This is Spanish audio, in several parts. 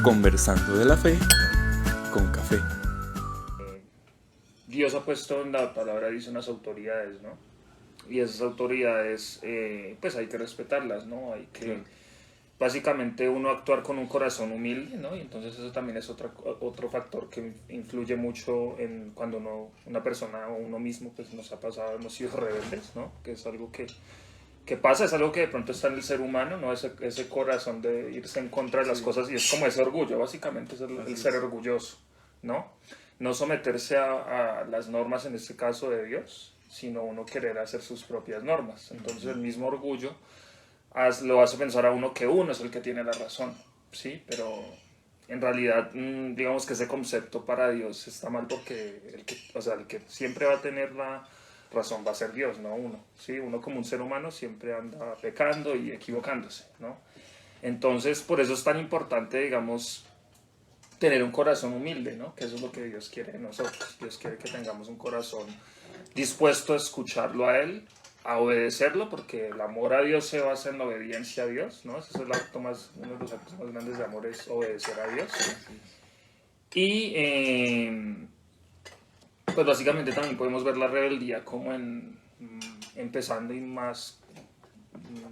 Conversando de la fe con café. Dios ha puesto en la palabra, dice, unas autoridades, ¿no? Y esas autoridades, pues hay que respetarlas, ¿no? Hay que, Claro. básicamente, uno actuar con un corazón humilde, ¿no? Y entonces eso también es otro factor que influye mucho en cuando una persona o uno mismo, pues nos ha pasado, hemos sido rebeldes, ¿no? Que es algo que pasa, es algo que de pronto está en el ser humano, ¿no? Ese corazón de irse en contra de las cosas, y es como ese orgullo, básicamente es el ser orgulloso, ¿no? No someterse a las normas, en este caso de Dios, sino uno querer hacer sus propias normas. Entonces el mismo orgullo lo hace pensar a uno que uno es el que tiene la razón, ¿sí? Pero en realidad, digamos que ese concepto para Dios está mal, porque el que siempre va a tener la razón va a ser Dios, no uno, ¿sí? Uno como un ser humano siempre anda pecando y equivocándose, ¿no? Entonces, por eso es tan importante, digamos, tener un corazón humilde, ¿no? Que eso es lo que Dios quiere de nosotros. Dios quiere que tengamos un corazón dispuesto a escucharlo a Él, a obedecerlo, porque el amor a Dios se basa en la obediencia a Dios, ¿no? Ese es uno de los actos más grandes de amor, es obedecer a Dios. Y pues básicamente también podemos ver la rebeldía como empezando y más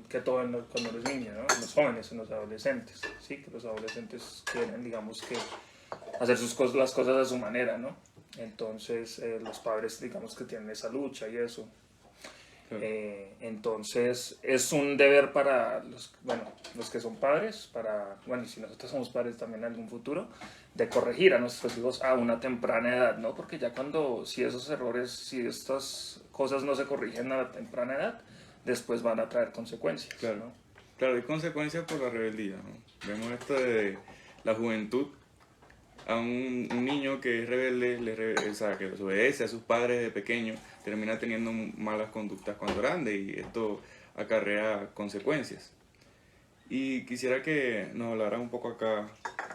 que todo cuando eres niño, ¿no? En los jóvenes, en los adolescentes, ¿sí? Que los adolescentes quieren, digamos, que hacer las cosas a su manera, ¿no? Entonces los padres, digamos, que tienen esa lucha y eso. Claro. Entonces es un deber para los que son padres, y si nosotros somos padres también en algún futuro, de corregir a nuestros hijos a una temprana edad, ¿no? Porque ya si esos errores, si estas cosas no se corrigen a la temprana edad, después van a traer consecuencias. Claro. ¿no? Claro, hay consecuencias por la rebeldía, ¿no? Vemos esto de la juventud, a un niño que es rebelde, o sea, que desobedece a sus padres de pequeño, termina teniendo malas conductas cuando grande, y esto acarrea consecuencias. Y quisiera que nos hablara un poco acá,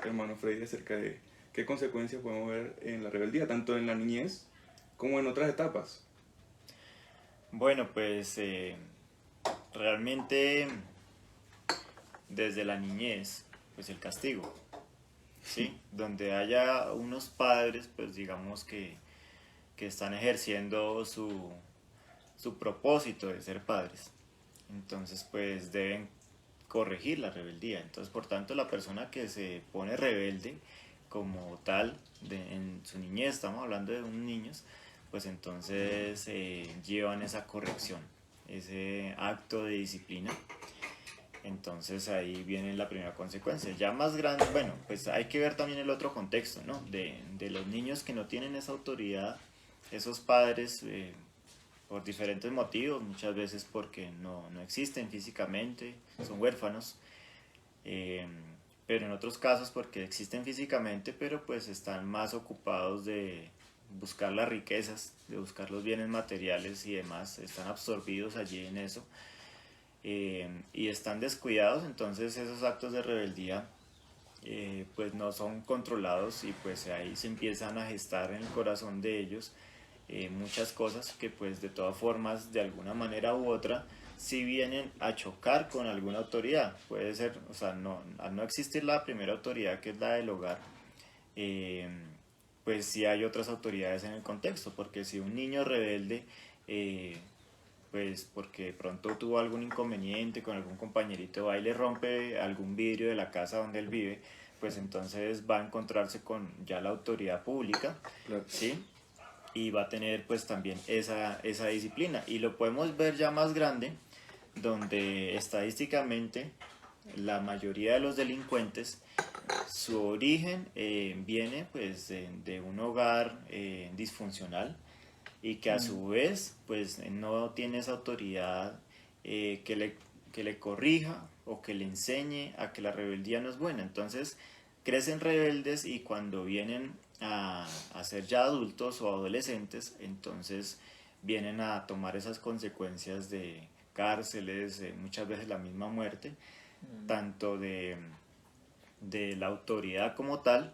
hermano Freddy, acerca de qué consecuencias podemos ver en la rebeldía, tanto en la niñez como en otras etapas. Bueno, pues realmente desde la niñez, pues el castigo, ¿sí? Donde haya unos padres, pues digamos que están ejerciendo su propósito de ser padres. Entonces, pues deben corregir la rebeldía. Entonces, por tanto, la persona que se pone rebelde como tal en su niñez, estamos hablando de unos niños, pues entonces llevan esa corrección, ese acto de disciplina. Entonces ahí viene la primera consecuencia. Ya más grande, bueno, pues hay que ver también el otro contexto, ¿no? De los niños que no tienen esa autoridad, esos padres, por diferentes motivos, muchas veces porque no existen físicamente, son huérfanos, eh, pero en otros casos porque existen físicamente, pero pues están más ocupados de buscar las riquezas, de buscar los bienes materiales y demás, están absorbidos allí en eso, y están descuidados. Entonces esos actos de rebeldía pues no son controlados, y pues ahí se empiezan a gestar en el corazón de ellos muchas cosas que pues de todas formas, de alguna manera u otra, si vienen a chocar con alguna autoridad. Puede ser, o sea, al no existir la primera autoridad, que es la del hogar, eh, pues sí hay otras autoridades en el contexto, porque si un niño rebelde, pues porque de pronto tuvo algún inconveniente con algún compañerito, va y le rompe algún vidrio de la casa donde él vive, pues entonces va a encontrarse con ya la autoridad pública, Claro. ¿sí? Y va a tener pues también esa disciplina. Y lo podemos ver ya más grande, donde estadísticamente la mayoría de los delincuentes, su origen viene pues de un hogar disfuncional, y que a su vez pues no tiene esa autoridad que le corrija o que le enseñe a que la rebeldía no es buena. Entonces crecen rebeldes, y cuando vienen a ser ya adultos o adolescentes, entonces vienen a tomar esas consecuencias de cárceles, muchas veces la misma muerte, tanto de la autoridad como tal,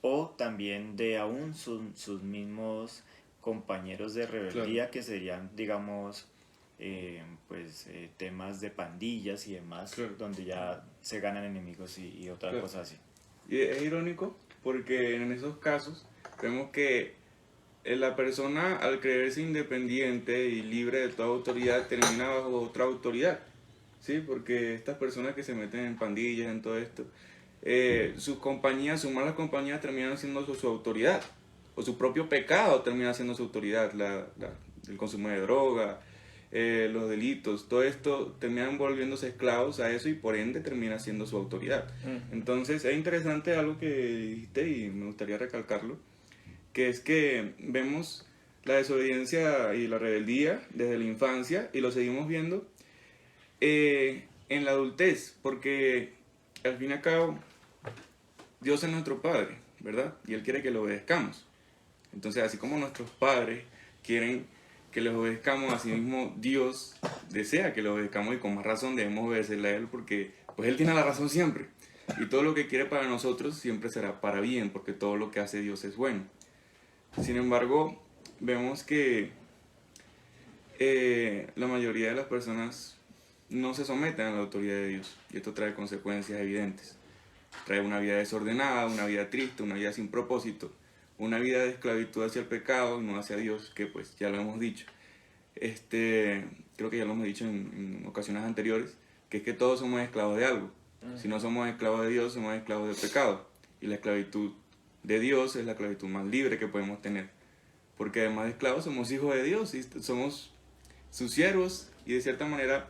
o también de aún sus mismos compañeros de rebeldía, Claro. que serían, digamos, temas de pandillas y demás, Claro. donde ya se ganan enemigos y otra Claro. cosa así. Y es irónico porque en esos casos vemos que la persona, al creerse independiente y libre de toda autoridad, termina bajo otra autoridad, ¿sí? Porque estas personas que se meten en pandillas, en todo esto, sus compañías, sus malas compañías terminan siendo su autoridad, o su propio pecado termina siendo su autoridad, el consumo de droga, los delitos, todo esto terminan volviéndose esclavos a eso y por ende termina siendo su autoridad. Entonces es interesante algo que dijiste y me gustaría recalcarlo, que es que vemos la desobediencia y la rebeldía desde la infancia y lo seguimos viendo en la adultez, porque al fin y al cabo Dios es nuestro Padre, ¿verdad? Y Él quiere que lo obedezcamos. Entonces, así como nuestros padres quieren que les obedezcamos, así mismo Dios desea que lo obedezcamos y con más razón debemos obedecerle a Él porque pues Él tiene la razón siempre. Y todo lo que quiere para nosotros siempre será para bien, porque todo lo que hace Dios es bueno. Sin embargo, vemos que la mayoría de las personas no se someten a la autoridad de Dios y esto trae consecuencias evidentes. Trae una vida desordenada, una vida triste, una vida sin propósito, una vida de esclavitud hacia el pecado y no hacia Dios, que pues ya lo hemos dicho. Creo que ya lo hemos dicho en ocasiones anteriores, que es que todos somos esclavos de algo. Si no somos esclavos de Dios, somos esclavos del pecado. Y la esclavitud de Dios es la esclavitud más libre que podemos tener. Porque además de esclavos somos hijos de Dios y somos sus siervos y de cierta manera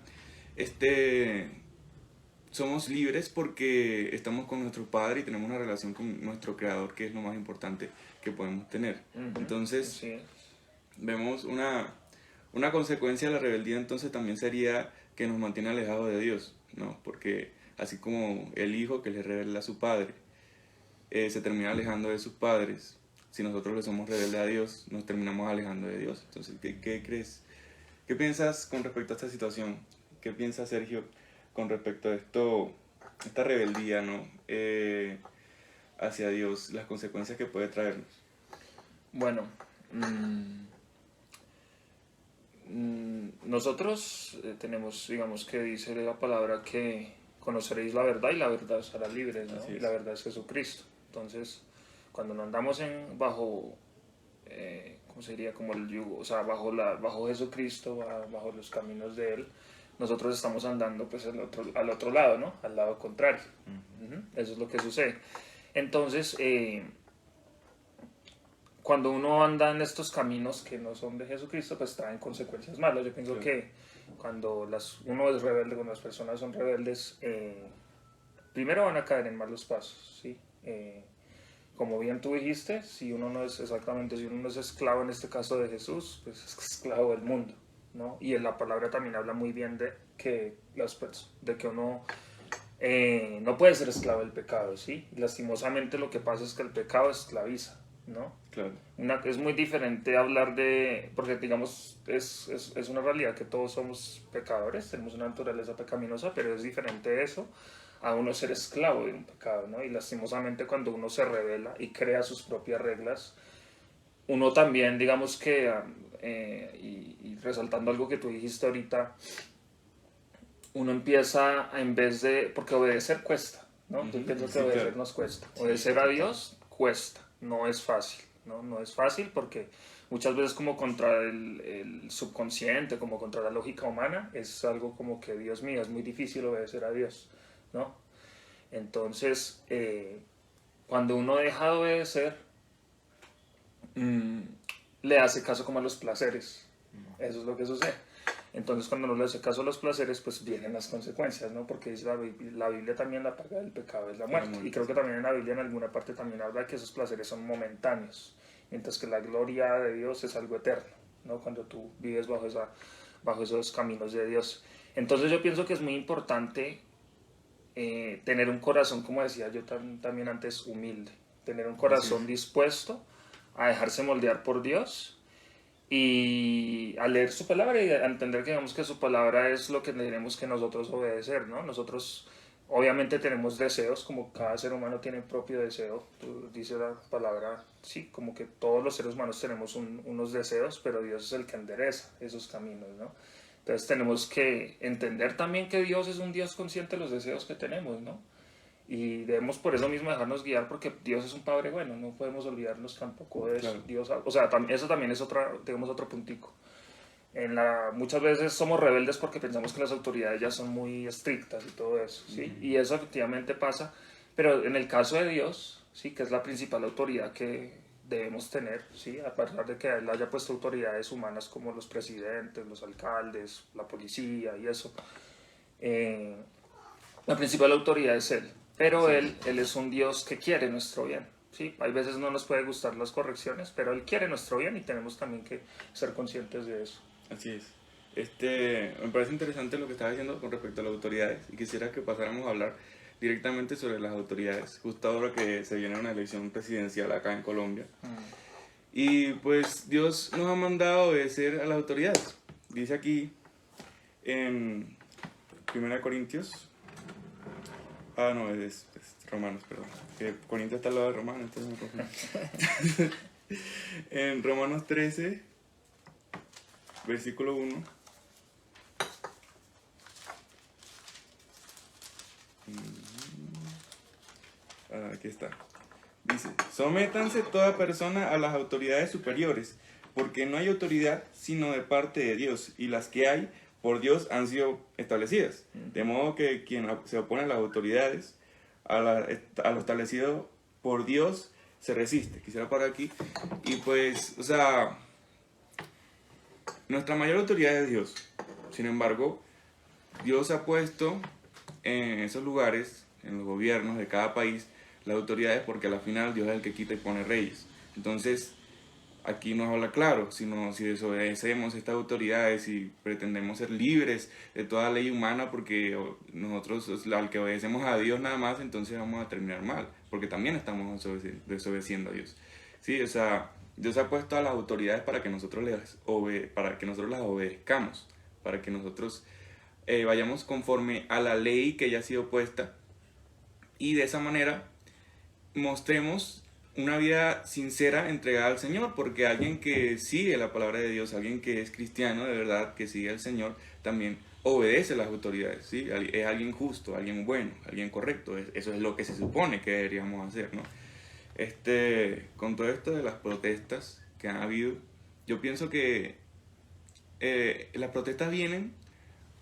somos libres porque estamos con nuestro Padre y tenemos una relación con nuestro Creador, que es lo más importante que podemos tener. Entonces, Sí. vemos una consecuencia de la rebeldía, entonces también sería que nos mantiene alejados de Dios, ¿no? Porque así como el hijo que le revela a su padre se termina alejando de sus padres, si nosotros le somos rebeldes a Dios, nos terminamos alejando de Dios. Entonces, ¿qué crees? ¿Qué piensas con respecto a esta situación? ¿Qué piensa Sergio con respecto a esta rebeldía, ¿no? Hacia Dios, las consecuencias que puede traernos? Bueno, nosotros tenemos, digamos que dice la palabra que conoceréis la verdad y la verdad os hará libres, ¿no? Y la verdad es Jesucristo. Entonces, cuando no andamos bajo, ¿cómo sería? Como el yugo, o sea, bajo Jesucristo, bajo los caminos de Él, nosotros estamos andando pues al otro lado, ¿no? Al lado contrario. Eso es lo que sucede. Entonces, cuando uno anda en estos caminos que no son de Jesucristo, pues traen consecuencias malas. Yo pienso que cuando uno es rebelde, cuando las personas son rebeldes, primero van a caer en malos pasos, ¿sí? Como bien tú dijiste, si uno no es esclavo en este caso de Jesús, pues es esclavo del mundo, ¿no? Y en la palabra también habla muy bien de que uno no puede ser esclavo del pecado, ¿sí? Y lastimosamente lo que pasa es que el pecado esclaviza, ¿no? Claro. Es muy diferente hablar porque digamos, es una realidad que todos somos pecadores, tenemos una naturaleza pecaminosa, pero es diferente eso a uno ser esclavo de un pecado, ¿no? Y lastimosamente cuando uno se rebela y crea sus propias reglas, uno también, digamos que, y resaltando algo que tú dijiste ahorita, uno empieza porque obedecer cuesta, ¿no? Yo pienso que obedecer nos cuesta. Obedecer a Dios cuesta, no es fácil, ¿no? No es fácil porque muchas veces como contra el subconsciente, como contra la lógica humana, es algo como que, Dios mío, es muy difícil obedecer a Dios, ¿no? Entonces, cuando uno deja de obedecer, le hace caso como a los placeres. Eso es lo que sucede. Entonces, cuando uno le hace caso a los placeres, pues vienen las consecuencias, ¿no? Porque dice la Biblia también, la paga del pecado es la muerte. Y creo que también en la Biblia, en alguna parte, también habla que esos placeres son momentáneos, mientras que la gloria de Dios es algo eterno, ¿no? Cuando tú vives bajo esos caminos de Dios. Entonces, yo pienso que es muy importante tener un corazón, como decía yo también antes, humilde. Tener un corazón dispuesto a dejarse moldear por Dios y a leer su palabra y a entender que, digamos, que su palabra es lo que tenemos que nosotros obedecer, ¿no? Nosotros obviamente tenemos deseos, como cada ser humano tiene propio deseo. Dice la palabra, sí, como que todos los seres humanos tenemos unos deseos, pero Dios es el que endereza esos caminos, ¿no? Entonces tenemos que entender también que Dios es un Dios consciente de los deseos que tenemos, ¿no? Y debemos por eso mismo dejarnos guiar, porque Dios es un Padre bueno, no podemos olvidarnos tampoco de eso. Claro. Dios, o sea, eso también es digamos, otro puntico. Muchas veces somos rebeldes porque pensamos que las autoridades ya son muy estrictas y todo eso, ¿sí? Y eso efectivamente pasa, pero en el caso de Dios, ¿sí? Que es la principal autoridad que debemos tener, ¿sí? A pesar de que Él haya puesto autoridades humanas como los presidentes, los alcaldes, la policía y eso, la principal autoridad es Él, pero Sí. él es un Dios que quiere nuestro bien. Sí, hay veces no nos puede gustar las correcciones, pero Él quiere nuestro bien y tenemos también que ser conscientes de eso. Así es. Me parece interesante lo que estaba diciendo con respecto a las autoridades y quisiera que pasáramos a hablar directamente sobre las autoridades, justo ahora que se viene una elección presidencial acá en Colombia. Y pues Dios nos ha mandado a obedecer a las autoridades. Dice aquí en 1 Corintios, no, es Romanos, perdón, que Corintios está al lado de Romanos, entonces me confundo. En Romanos 13, versículo 1. Aquí está. Dice, sométanse toda persona a las autoridades superiores, porque no hay autoridad sino de parte de Dios, y las que hay por Dios han sido establecidas. De modo que quien se opone a las autoridades, a lo establecido por Dios, se resiste. Quisiera parar aquí. Y pues, o sea, nuestra mayor autoridad es Dios. Sin embargo, Dios ha puesto en esos lugares, en los gobiernos de cada país, las autoridades, porque al final Dios es el que quita y pone reyes. Entonces, aquí nos habla claro, si desobedecemos estas autoridades y pretendemos ser libres de toda ley humana, porque nosotros, al que obedecemos a Dios nada más, entonces vamos a terminar mal, porque también estamos desobedeciendo a Dios. Sí, o sea, Dios ha puesto a las autoridades para que nosotros las obedezcamos, para que nosotros vayamos conforme a la ley que ya ha sido puesta, y de esa manera mostremos una vida sincera entregada al Señor, porque alguien que sigue la palabra de Dios, alguien que es cristiano de verdad, que sigue al Señor, también obedece a las autoridades, ¿sí? Es alguien justo, alguien bueno, alguien correcto. Eso es lo que se supone que deberíamos hacer, ¿no? Con todo esto de las protestas que han habido, yo pienso que las protestas vienen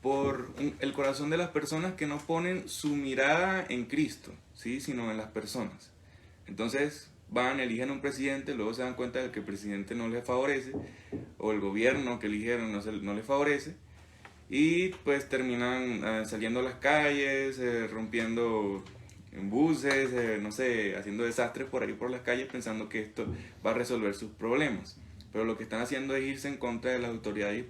por el corazón de las personas que no ponen su mirada en Cristo, ¿sí? Sino en las personas. Entonces eligen un presidente, luego se dan cuenta de que el presidente no les favorece, o el gobierno que eligieron no les favorece, y pues terminan saliendo a las calles, rompiendo en buses, no sé, haciendo desastres por ahí por las calles, pensando que esto va a resolver sus problemas. Pero lo que están haciendo es irse en contra de las autoridades y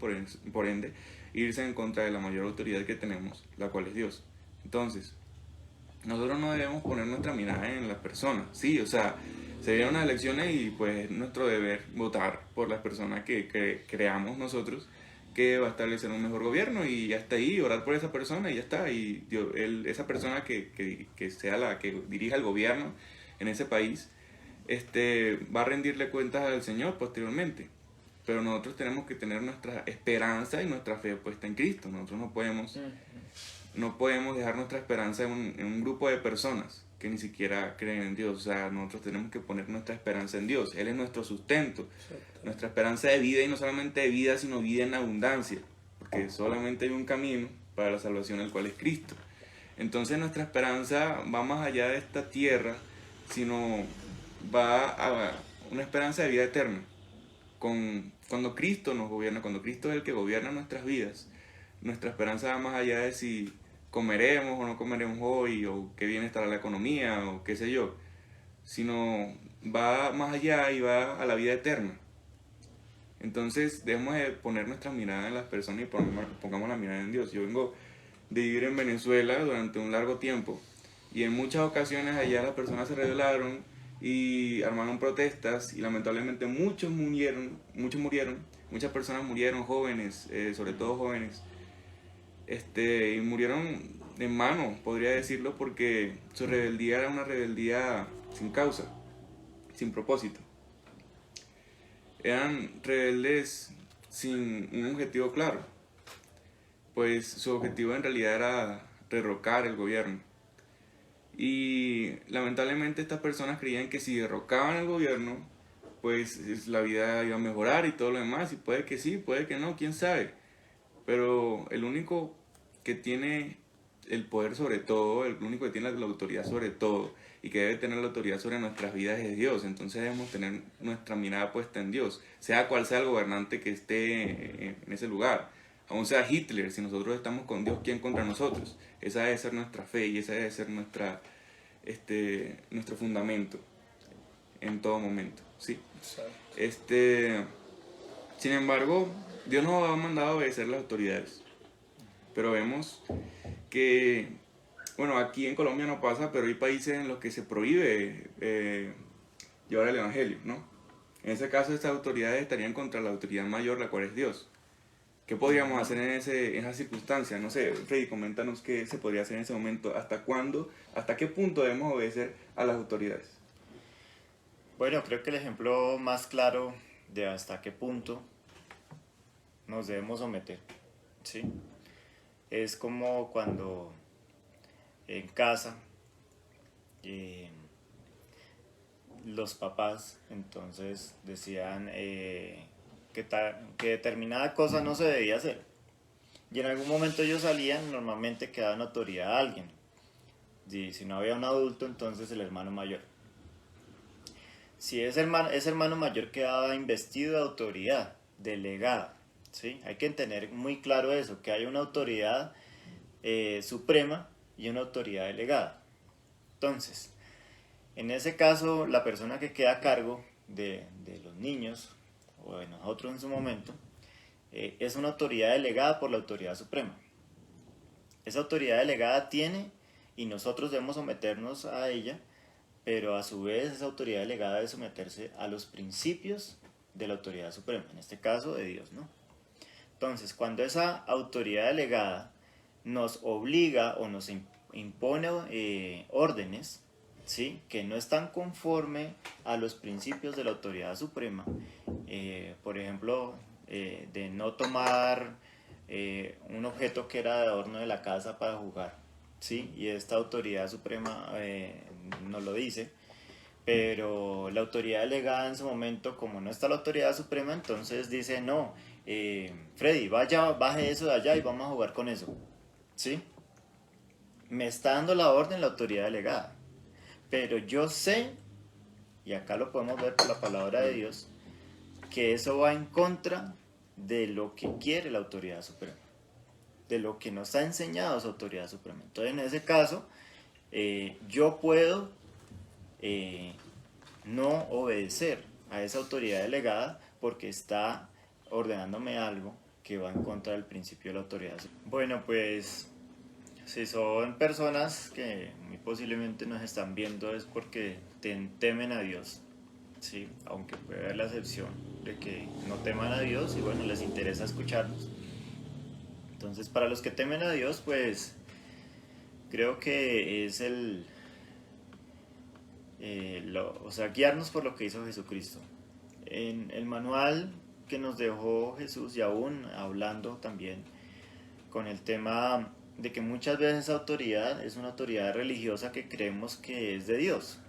por ende irse en contra de la mayor autoridad que tenemos, la cual es Dios. Entonces, nosotros no debemos poner nuestra mirada en las personas, sí, o sea, se vienen unas elecciones y pues es nuestro deber votar por las personas que creamos nosotros que va a establecer un mejor gobierno, y ya está ahí, orar por esa persona y ya está, y esa persona que sea la que dirija el gobierno en ese país, va a rendirle cuentas al Señor posteriormente. Pero nosotros tenemos que tener nuestra esperanza y nuestra fe puesta en Cristo. Nosotros no podemos dejar nuestra esperanza en un grupo de personas que ni siquiera creen en Dios. O sea, nosotros tenemos que poner nuestra esperanza en Dios. Él es nuestro sustento, nuestra esperanza de vida, y no solamente de vida, sino vida en abundancia, porque solamente hay un camino para la salvación, el cual es Cristo. Entonces nuestra esperanza va más allá de esta tierra, sino va a una esperanza de vida eterna. Cuando Cristo nos gobierna, cuando Cristo es el que gobierna nuestras vidas, nuestra esperanza va más allá de si comeremos o no comeremos hoy, o qué bien estará la economía, o qué sé yo, sino va más allá y va a la vida eterna. Entonces debemos de poner nuestra mirada en las personas y pongamos la mirada en Dios. Yo vengo de vivir en Venezuela durante un largo tiempo, y en muchas ocasiones allá las personas se rebelaron y armaron protestas, y lamentablemente muchos murieron, muchas personas murieron, jóvenes, sobre todo jóvenes, y murieron en mano, podría decirlo, porque su rebeldía era una rebeldía sin causa, sin propósito. Eran rebeldes sin un objetivo claro, pues su objetivo en realidad era derrocar el gobierno. Y lamentablemente estas personas creían que si derrocaban al gobierno, pues la vida iba a mejorar y todo lo demás, y puede que sí, puede que no, quién sabe. Pero el único que tiene el poder sobre todo, el único que tiene la autoridad sobre todo y que debe tener la autoridad sobre nuestras vidas es Dios. Entonces debemos tener nuestra mirada puesta en Dios, sea cual sea el gobernante que esté en ese lugar. Aún sea Hitler, si nosotros estamos con Dios, ¿quién contra nosotros? Esa debe ser nuestra fe y esa debe ser nuestro fundamento en todo momento, ¿sí? Sin embargo, Dios nos ha mandado a obedecer las autoridades, pero vemos que, bueno, aquí en Colombia no pasa, pero hay países en los que se prohíbe llevar el evangelio, ¿no? En ese caso, estas autoridades estarían contra la autoridad mayor, la cual es Dios. ¿Qué podríamos hacer en esa circunstancia? No sé, Freddy, coméntanos qué se podría hacer en ese momento. ¿Hasta cuándo, hasta qué punto debemos obedecer a las autoridades? Bueno, creo que el ejemplo más claro de hasta qué punto nos debemos someter, ¿sí? Es como cuando en casa los papás entonces decían que determinada cosa no se debía hacer. Y en algún momento ellos salían, normalmente quedaba en autoridad a alguien. Y si no había un adulto, entonces el hermano mayor. Si ese hermano mayor quedaba investido de autoridad, delegada, ¿sí? Hay que tener muy claro eso, que hay una autoridad suprema y una autoridad delegada. Entonces, en ese caso, la persona que queda a cargo de los niños, o de nosotros en su momento, es una autoridad delegada por la autoridad suprema. Esa autoridad delegada tiene, y nosotros debemos someternos a ella, pero a su vez esa autoridad delegada debe someterse a los principios de la autoridad suprema, en este caso de Dios, ¿no? Entonces, cuando esa autoridad delegada nos obliga o nos impone órdenes, ¿sí?, que no están conforme a los principios de la autoridad suprema, por ejemplo, de no tomar un objeto que era de adorno de la casa para jugar, ¿sí?, y esta autoridad suprema nos lo dice, pero la autoridad delegada en su momento, como no está la autoridad suprema, entonces dice, no, Freddy, baje eso de allá y vamos a jugar con eso, ¿sí? Me está dando la orden la autoridad delegada, pero yo sé, y acá lo podemos ver por la palabra de Dios, que eso va en contra de lo que quiere la autoridad suprema, de lo que nos ha enseñado esa autoridad suprema. Entonces, en ese caso, yo puedo no obedecer a esa autoridad delegada porque está ordenándome algo que va en contra del principio de la autoridad. Bueno, pues si son personas que muy posiblemente nos están viendo es porque temen a Dios, ¿sí? Aunque puede haber la excepción de que no teman a Dios y bueno, les interesa escucharnos. Entonces, para los que temen a Dios, pues creo que es guiarnos por lo que hizo Jesucristo. En el manual que nos dejó Jesús, y aún hablando también con el tema de que muchas veces esa autoridad es una autoridad religiosa que creemos que es de Dios.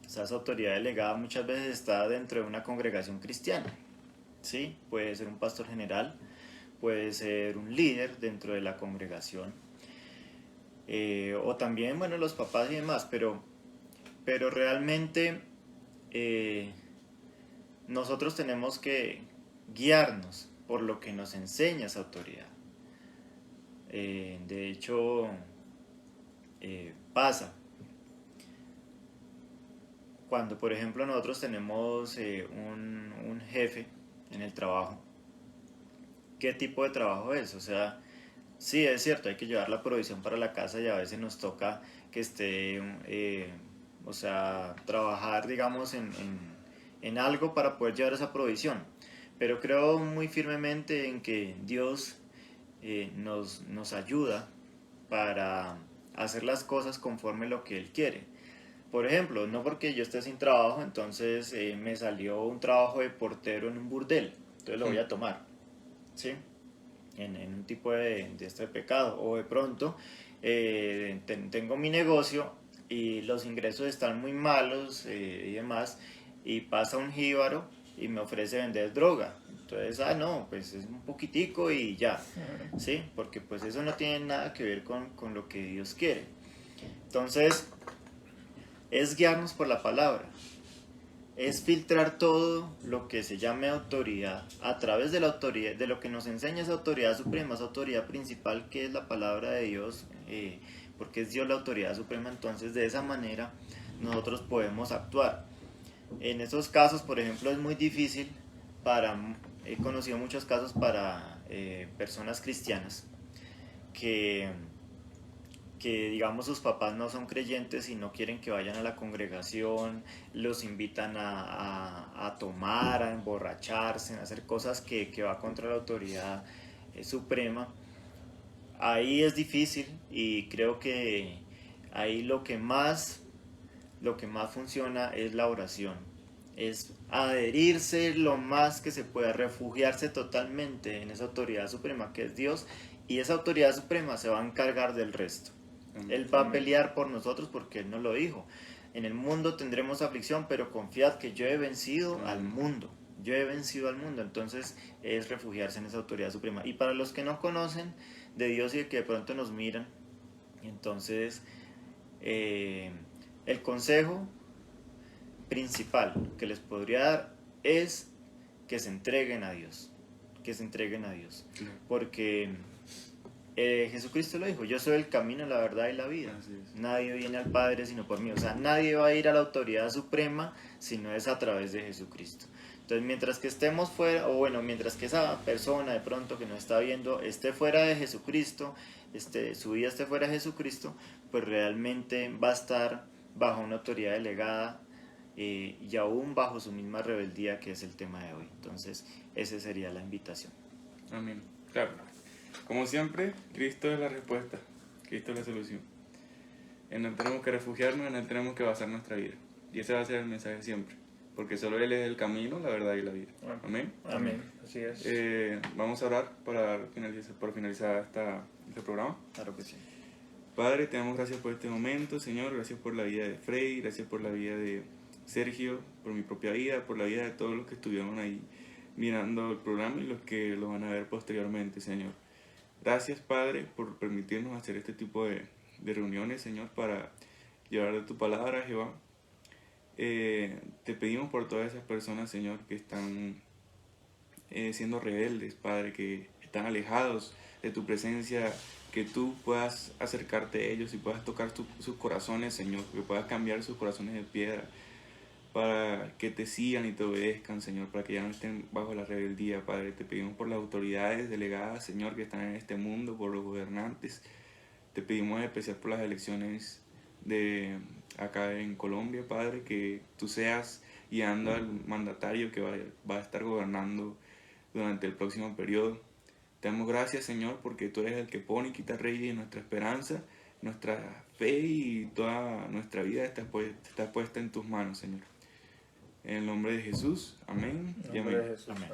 O sea, esa autoridad delegada muchas veces está dentro de una congregación cristiana, ¿sí? Puede ser un pastor general, puede ser un líder dentro de la congregación, o también, bueno, los papás y demás, pero realmente nosotros tenemos que guiarnos por lo que nos enseña esa autoridad. De hecho, pasa cuando, por ejemplo, nosotros tenemos un jefe en el trabajo. ¿Qué tipo de trabajo es? O sea, sí, es cierto, hay que llevar la provisión para la casa y a veces nos toca que esté, trabajar, digamos, en algo para poder llevar esa provisión. Pero creo muy firmemente en que Dios nos ayuda para hacer las cosas conforme lo que Él quiere. Por ejemplo, no porque yo esté sin trabajo, entonces me salió un trabajo de portero en un burdel, entonces lo voy a tomar, ¿sí? En un tipo de pecado. O de pronto tengo mi negocio, y los ingresos están muy malos y demás, y pasa un jíbaro y me ofrece vender droga. Entonces, no, pues es un poquitico y ya, ¿sí? Porque pues eso no tiene nada que ver con lo que Dios quiere. Entonces, es guiarnos por la palabra, es filtrar todo lo que se llame autoridad a través de la autoridad, de lo que nos enseña esa autoridad suprema, esa autoridad principal que es la palabra de Dios, porque es Dios la autoridad suprema. Entonces de esa manera nosotros podemos actuar. En esos casos, por ejemplo, es muy difícil he conocido muchos casos para personas cristianas que digamos sus papás no son creyentes y no quieren que vayan a la congregación, los invitan a tomar, a emborracharse, a hacer cosas que va contra la autoridad suprema. Ahí es difícil y creo que ahí lo que más funciona es la oración, es adherirse lo más que se pueda, refugiarse totalmente en esa autoridad suprema que es Dios, y esa autoridad suprema se va a encargar del resto. Él va a pelear por nosotros porque Él nos lo dijo. En el mundo tendremos aflicción, pero confiad que yo he vencido al mundo. Yo he vencido al mundo. Entonces es refugiarse en esa autoridad suprema. Y para los que no conocen de Dios y que de pronto nos miran, entonces el consejo principal que les podría dar es que se entreguen a Dios. Que se entreguen a Dios. Porque Jesucristo lo dijo: yo soy el camino, la verdad y la vida. Nadie viene al Padre sino por mí. O sea, nadie va a ir a la autoridad suprema si no es a través de Jesucristo. Entonces, mientras que estemos fuera, o bueno, mientras que esa persona de pronto que nos está viendo esté fuera de Jesucristo, su vida esté fuera de Jesucristo, pues realmente va a estar bajo una autoridad delegada y aún bajo su misma rebeldía, que es el tema de hoy. Entonces, esa sería la invitación. Amén. Claro. Como siempre, Cristo es la respuesta, Cristo es la solución. En Él tenemos que refugiarnos, en Él tenemos que basar nuestra vida. Y ese va a ser el mensaje siempre, porque solo Él es el camino, la verdad y la vida. Amén. Amén. Así es. Vamos a orar por finalizar este programa. Claro que sí. Padre, te damos gracias por este momento, Señor. Gracias por la vida de Frey, gracias por la vida de Sergio, por mi propia vida, por la vida de todos los que estuvieron ahí mirando el programa y los que lo van a ver posteriormente, Señor. Gracias, Padre, por permitirnos hacer este tipo de reuniones, Señor, para llevar de tu palabra, Jehová. Te pedimos por todas esas personas, Señor, que están siendo rebeldes, Padre, que están alejados de tu presencia, que tú puedas acercarte a ellos y puedas tocar sus corazones, Señor, que puedas cambiar sus corazones de piedra para que te sigan y te obedezcan, Señor, para que ya no estén bajo la rebeldía, Padre. Te pedimos por las autoridades delegadas, Señor, que están en este mundo, por los gobernantes. Te pedimos en especial por las elecciones de acá en Colombia, Padre, que tú seas guiando al mandatario que va a estar gobernando durante el próximo periodo. Te damos gracias, Señor, porque tú eres el que pone y quita reyes, y nuestra esperanza, nuestra fe y toda nuestra vida está puesta en tus manos, Señor. En el nombre de Jesús, amén y amén. Amén.